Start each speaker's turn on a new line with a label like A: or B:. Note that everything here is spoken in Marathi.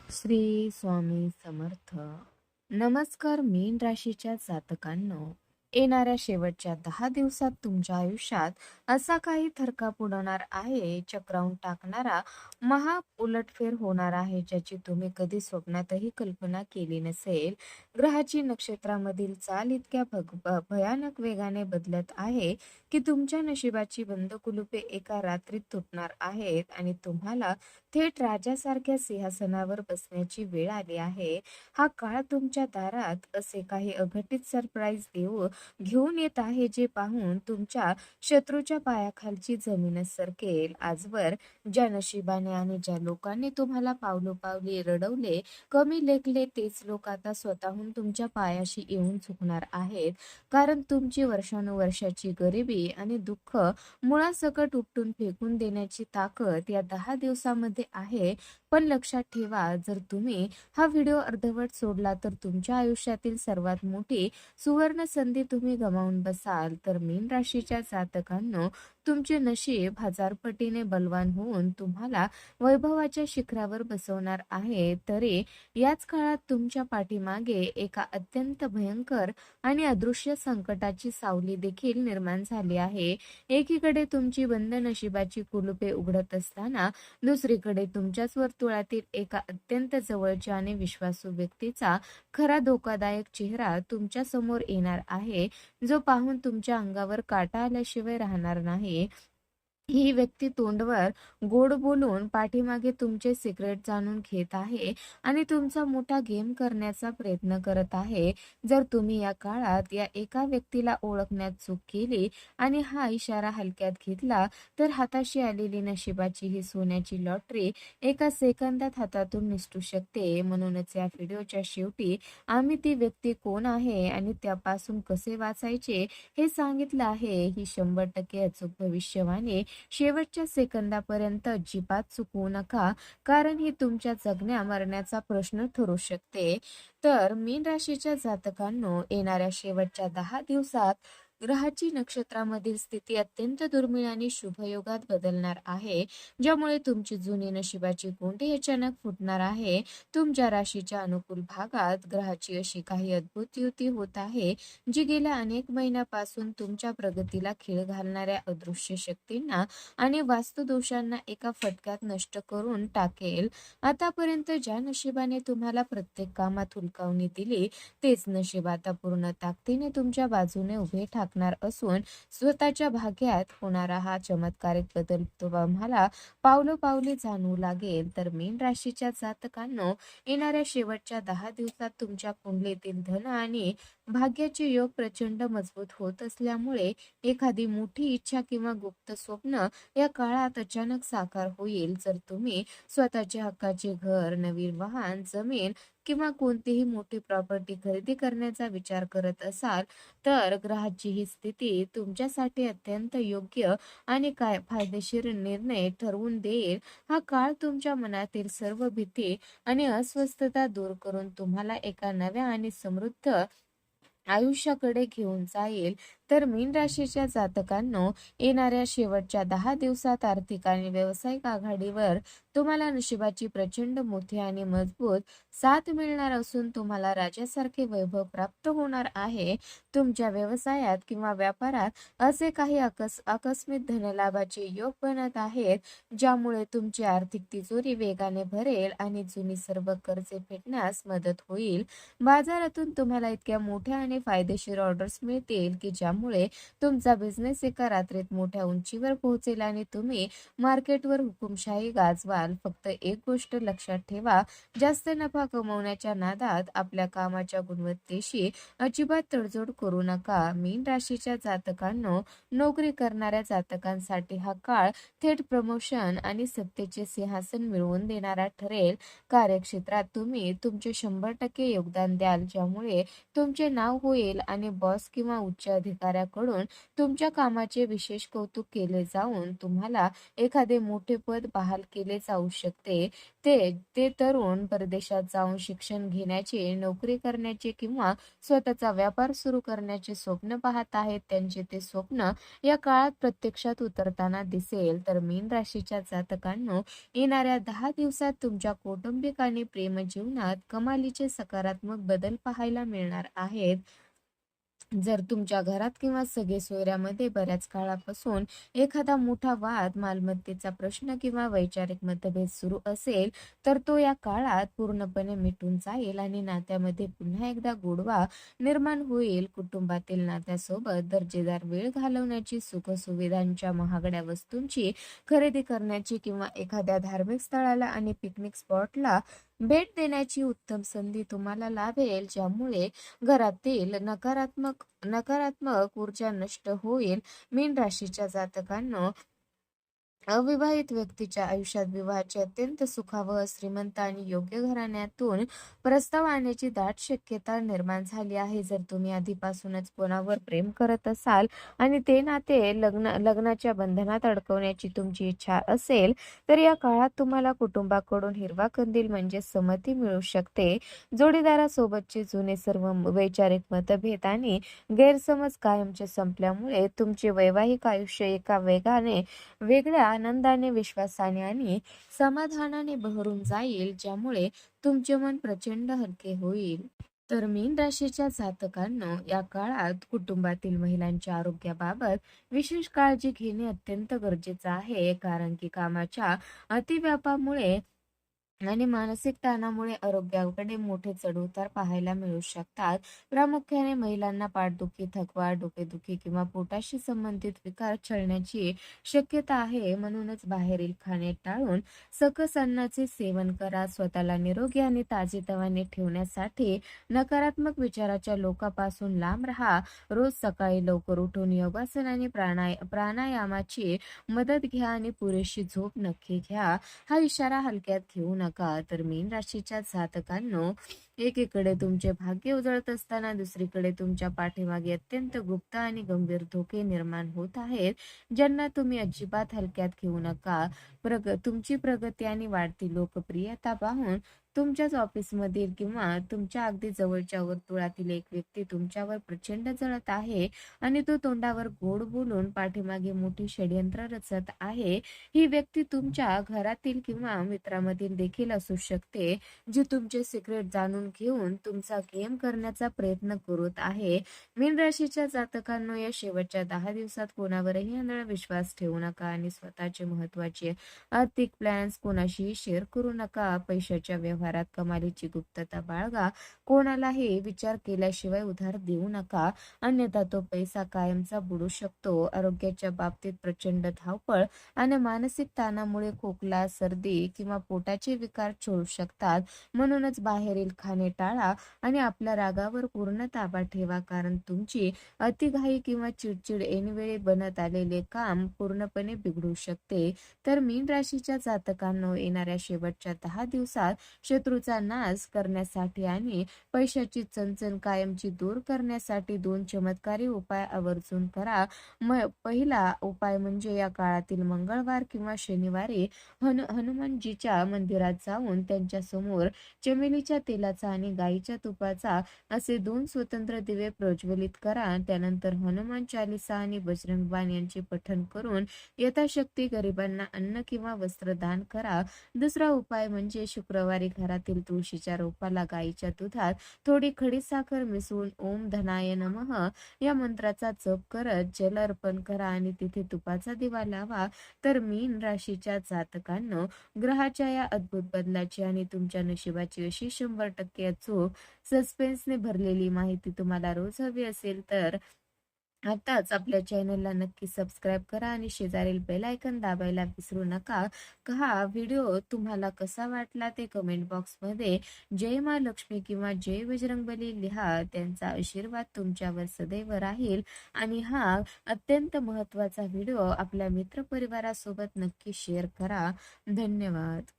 A: श्री स्वामी समर्थ. नमस्कार मीन राशीच्या जातकांनो, येणाऱ्या शेवटच्या 10 दिवसात तुमच्या आयुष्यात असा काही थरकाप उडवणार आहे, चक्रावून टाकणारा महा उलटफेर होणार आहे, ज्याची तुम्ही कधी स्वप्नातही कल्पना केली नसेल. ग्रहाची नक्षत्रामधील चाल इतक्या भयानक वेगाने बदलत आहे की तुमच्या नशिबाची बंद कुलुपे एका रात्रीत तुटणार आहेत आणि तुम्हाला थेट राजासारख्या सिंहासनावर बसण्याची वेळ आली आहे. हा काळ तुमच्या दारात असे काही अघटित सरप्राईज घेऊन येत आहे, जे पाहून तुमच्या शत्रूच्या पायाखालची जमीनच सरकेल. आजवर ज्या नशिबाने आणि ज्या लोकांनी तुम्हाला पावलोपावली रडवले, कमी लेखले, तेच लोक आता स्वतःहून तुमच्या पायाशी येऊन झुकणार आहेत. कारण तुमची वर्षानुवर्षाची गरिबी आणि दुःख मुळासकट उपटून फेकून देण्याची ताकद या 10 दिवसामध्ये आहे. पण लक्षात ठेवा, जर तुम्ही हा व्हिडिओ अर्धवट सोडला तर तुमच्या आयुष्यातील सर्वात मोठी सुवर्ण संधी तुम्ही गमावून बसाल. तर मीन राशीच्या जातकांनो, तुमचे नशीब हजारपटीने बलवान होऊन तुम्हाला वैभवाच्या शिखरावर बसवणार आहे. तरी याच काळात तुमच्या पाठीमागे एका अत्यंत भयंकर आणि अदृश्य संकटाची सावली देखील निर्माण झाली आहे. एकीकडे तुमची बंद नशिबाची कुलुपे उघडत असताना दुसरीकडे तुमच्याच वर्तुळातील एका अत्यंत जवळच्या आणि विश्वासू व्यक्तीचा खरा धोकादायक चेहरा तुमच्या समोर येणार आहे, जो पाहून तुमच्या अंगावर काटा आल्याशिवाय राहणार नाही. ही व्यक्ती तोंडवर गोड बोलून पाठीमागे तुमचे सिक्रेट जाणून घेत आहे आणि तुमचा मोठा गेम करण्याचा प्रयत्न करत आहे. जर तुम्ही या काळात या एका व्यक्तीला ओळखण्यात चूक केली आणि हा इशारा हलक्यात घेतला, तर हाताशी आलेली नशिबाची ही सोन्याची लॉटरी एका सेकंदात हातातून निसटू शकते. म्हणूनच या व्हिडिओच्या शेवटी आम्ही ती व्यक्ती कोण आहे आणि त्यापासून कसे वाचायचे हे सांगितलं आहे. ही 100% अचूक भविष्यवाणी शेवटच्या सेकंदापर्यंत अजिबात चुकवू नका, कारण ही तुमच्या जगण्या मरण्याचा प्रश्न ठरू शकते. तर मीन राशीच्या जातकांनो, येणाऱ्या शेवटच्या 10 दिवसात ग्रहाची नक्षत्रामधील स्थिती अत्यंत दुर्मिळ आणि शुभयोगात बदलणार आहे, ज्यामुळे तुमची जुनी नशिबाची कुंडी अचानक फुटणार आहे. तुमच्या राशीच्या अनुकूल भागात ग्रहाची अशी काही अद्भुत युती होत आहे, जी गेल्या अनेक महिन्यापासून तुमच्या प्रगतीला खीळ घालणाऱ्या अदृश्य शक्तींना आणि वास्तुदोषांना एका फटक्यात नष्ट करून टाकेल. आतापर्यंत ज्या नशिबाने तुम्हाला प्रत्येक कामात हुलकावणी दिली, तेच नशीब आता पूर्ण ताकदीने तुमच्या बाजूने उभे ठाकणार असून स्वतःच्या भाग्यात होणारा हा चमत्कारिक बदल तुम्हाला पावलोपावली जाणवू लागेल. तर मीन राशीच्या जातकांनो, येणाऱ्या शेवटच्या 10 दिवसात तुमच्या कुंडलीतील धन आणि भाग्याचे योग प्रचंड मजबूत होत असल्यामुळे एखादी मोठी इच्छा किंवा गुप्त स्वप्न या काळात अचानक साकार होईल. जर तुम्ही स्वतःच्या हक्काचे घर, नवीन वाहन, जमीन किंवा कोणतीही मोठी प्रॉपर्टी खरेदी करण्याचा विचार करत असाल, तर ग्रहाची ही स्थिती तुमच्यासाठी अत्यंत योग्य आणि काय फायदेशीर निर्णय ठरवून देईल. हा काळ तुमच्या मनातील सर्व भीती आणि अस्वस्थता दूर करून तुम्हाला एका नव्या आणि समृद्ध आयुष्याकडे घेऊन जाईल. तर मीन राशीच्या जातकांनो, येणाऱ्या शेवटच्या 10 दिवसात आर्थिक आणि व्यावसायिक आघाडीवर तुम्हाला नशिबाची प्रचंड मोठी आणि मजबूत साथ मिळणार असून तुम्हाला राजासारखे वैभव प्राप्त होणार आहे. तुमच्या व्यवसायात किंवा व्यापारात असे काही आकस्मिक धनलाभाचे योग बनत आहेत, ज्यामुळे तुमची आर्थिक तिजोरी वेगाने भरेल आणि जुनी सर्व कर्जे फेडण्यास मदत होईल. बाजारातून तुम्हाला इतक्या मोठ्या आणि फायदेशीर ऑर्डर्स मिळतील की ज्यामुळे तुमचा बिझनेस एका रात्रीत मोठ्या उंचीवर पोहोचेल आणि तुम्ही मार्केटवर हुकुमशाही गाजवाल. फक्त एक गोष्ट लक्षात ठेवा, जास्त नफा कमवण्याच्या नादात आपल्या कामाच्या गुणवत्तेशी अजिबात तडजोड करू नका. मीन राशीच्या जातकांनो, नोकरी करणाऱ्या जातकांसाठी हा काळ थेट प्रमोशन आणि सत्तेचे सिंहासन मिळवून देणारा ठरेल. कार्यक्षेत्रात तुम्ही तुमचे 100% योगदान द्याल, ज्यामुळे तुमचे नाव होईल आणि बॉस किंवा उच्च अधिकाऱ्याकडून तुमच्या कामाचे विशेष कौतुक केले जाऊन तुम्हाला एखादे मोठे पद बहाल केले जाऊ शकते. ते ते तरुण परदेशात जाऊन शिक्षण घेण्याचे, नोकरी करण्याचे किंवा स्वतःचा व्यापार सुरू करण्याचे स्वप्न पाहत आहेत. त्यांचे ते स्वप्न या काळात प्रत्यक्षात उतरताना दिसेल. तर मीन राशीच्या जातकांनो, येणाऱ्या 10 दिवसात तुमच्या कौटुंबिक आणि प्रेमजीवनात कमालीचे सकारात्मक बदल पाहायला मिळणार आहेत. जर तुमच्या घरात किंवा सगेसोयऱ्यामध्ये बऱ्याच काळापासून एखादा मोठा वाद, मालमत्तेचा प्रश्न किंवा वैचारिक मतभेद सुरू असेल, तर तो या काळात पूर्णपणे मिटून जाईल आणि नात्यामध्ये पुन्हा एकदा गोडवा निर्माण होईल. कुटुंबातील नात्यासोबत दर्जेदार वेळ घालवण्याची, सुखसुविधांच्या, महागड्या वस्तूंची खरेदी करण्याची किंवा एखाद्या धार्मिक स्थळाला आणि पिकनिक स्पॉटला भेट देण्याची उत्तम संधी तुम्हाला लाभेल, ज्यामुळे घरातील नकारात्मक ऊर्जा नष्ट होईल. मीन राशीच्या जातकांनो, अविवाहित व्यक्तीच्या आयुष्यात विवाहाची अत्यंत सुखावह, श्रीमंत आणि योग्य घराण्यातून प्रस्ताव आणण्याची दाट शक्यता निर्माण झाली आहे. जर तुम्ही आधीपासूनच कोणावर प्रेम करत असाल आणि ते नाते लग्नाच्या बंधनात अडकवण्याची तुमची इच्छा असेल, तर या काळात तुम्हाला कुटुंबाकडून हिरवा कंदील म्हणजे संमती मिळू शकते. जोडीदारासोबतचे जुने सर्व वैचारिक मतभेद आणि गैरसमज कायमचे संपल्यामुळे तुमचे वैवाहिक आयुष्य एका वेगळ्या आनंदाने, विश्वासाने आणि समाधानाने बहरून जाईल, ज्यामुळे तुमचे मन प्रचंड हलके होईल. तर मीन राशीच्या जातकांनो, या काळात कुटुंबातील महिलांच्या आरोग्याबाबत विशेष काळजी घेणे अत्यंत गरजेचं आहे, कारण की कामाच्या अतिव्यापामुळे आणि मानसिक ताणामुळे आरोग्याकडे मोठे चढउतार पाहायला मिळू शकतात. प्रामुख्याने महिलांना पाठदुखी, थकवा, डोकेदुखी किंवा पोटाशी संबंधित विकार छळण्याची शक्यता आहे. म्हणूनच बाहेरील खाणे टाळून सकस अन्नाचे सेवन करा. स्वतःला निरोगी आणि ताजेतवाने ठेवण्यासाठी नकारात्मक विचाराच्या लोकांपासून लांब राहा. रोज सकाळी लवकर उठून योगासन आणि प्राणायामाची मदत घ्या आणि पुरेशी झोप नक्की घ्या. हा इशारा हलक्यात घेऊ नका. तर मीन राशीच्या जातकांनो, एकीकडे तुमचे भाग्य उजळत असताना दुसरीकडे तुमच्या पाठीमागे अत्यंत गुप्त आणि गंभीर धोके निर्माण होत आहेत, ज्यांना तुम्ही अजिबात हलक्यात घेऊ नका. तुमची प्रगती आणि वाढती लोकप्रियता पाहून तुमच्याच ऑफिसमधील किंवा तुमच्या अगदी जवळच्या वर्तुळातील एक व्यक्ती तुमच्यावर प्रचंड जळत आहे आणि तो तोंडावर गोड बोलून पाठीमागे मोठी षड्यंत्र रचत आहे. ही व्यक्ती तुमच्या घरातील किंवा मित्रामधील देखील असू शकते, जी तुमचे सिक्रेट जाणून घेऊन तुमचा गेम करण्याचा प्रयत्न करत आहे. मीन राशीच्या जातकांनो, या शेवटच्या 10 दिवसात कोणावरही आंधळा विश्वास ठेवू नका आणि स्वतःचे महत्त्वाचे आर्थिक प्लॅन्स कोणाशीही शेअर करू नका. पैशाच्या व्यवहारात कमालीची गुप्तता बाळगा. कोणालाही विचार केल्याशिवाय उधार देऊ नका, अन्यथा तो पैसा कायमचा बुडू शकतो. आरोग्याच्या बाबतीत प्रचंड धावपळ आणि मानसिक ताणामुळे खोकला, सर्दी किंवा पोटाचे विकार छळू शकतात. म्हणूनच बाहेरील खाणे टाळा आणि आपल्या रागावर पूर्ण ताबा ठेवा, कारण तुमची अतिघाई किंवा चिडचिड ऐनवेळी बनत आलेले काम पूर्णपणे बिघडू शकते. तर मीन राशीच्या जातकांनो, येणाऱ्या शेवटच्या 10 दिवसात शत्रूचा नाश करण्यासाठी आणि पैशाची चणचण कायमची दूर करण्यासाठी 2 चमत्कारी उपाय आवर्जून करा. पहिला उपाय म्हणजे या काळातील मंगळवार किंवा शनिवारी हनुमानजीच्या मंदिरात जाऊन त्यांच्या समोर चमेलीच्या तेलाचा आणि गाईच्या तुपाचा असे 2 स्वतंत्र दिवे प्रज्वलित करा. त्यानंतर हनुमान चालीसा आणि बजरंग बाण यांचे पठण करून यथाशक्ती गरिबांना अन्न किंवा वस्त्र दान करा. दुसरा उपाय म्हणजे शुक्रवारी घरातील तुळशीच्या रोपाला गाईच्या दुधात थोडी खडीसाखर मिसळून ओम धनाय नमः या मंत्राचा जप करत जल अर्पण करा आणि तिथे तुपाचा दिवा लावा. तर मीन राशीच्या जातकांनो, ग्रहाच्या या अद्भुत बदलाची आणि तुमच्या नशिबाची अशी 100% अचूक सस्पेन्सने भरलेली माहिती तुम्हाला रोज हवी असेल, तर आताच आपल्या चॅनलला नक्की सबस्क्राईब करा आणि शेजारील बेल आयकॉन दाबायला विसरू नका. हा व्हिडिओ तुम्हाला कसा वाटला ते कमेंट बॉक्समध्ये जय महालक्ष्मी किंवा जय बजरंगबली लिहा. त्यांचा आशीर्वाद तुमच्यावर सदैव राहील. आणि हा अत्यंत महत्त्वाचा व्हिडिओ आपल्या मित्रपरिवारासोबत नक्की शेअर करा. धन्यवाद.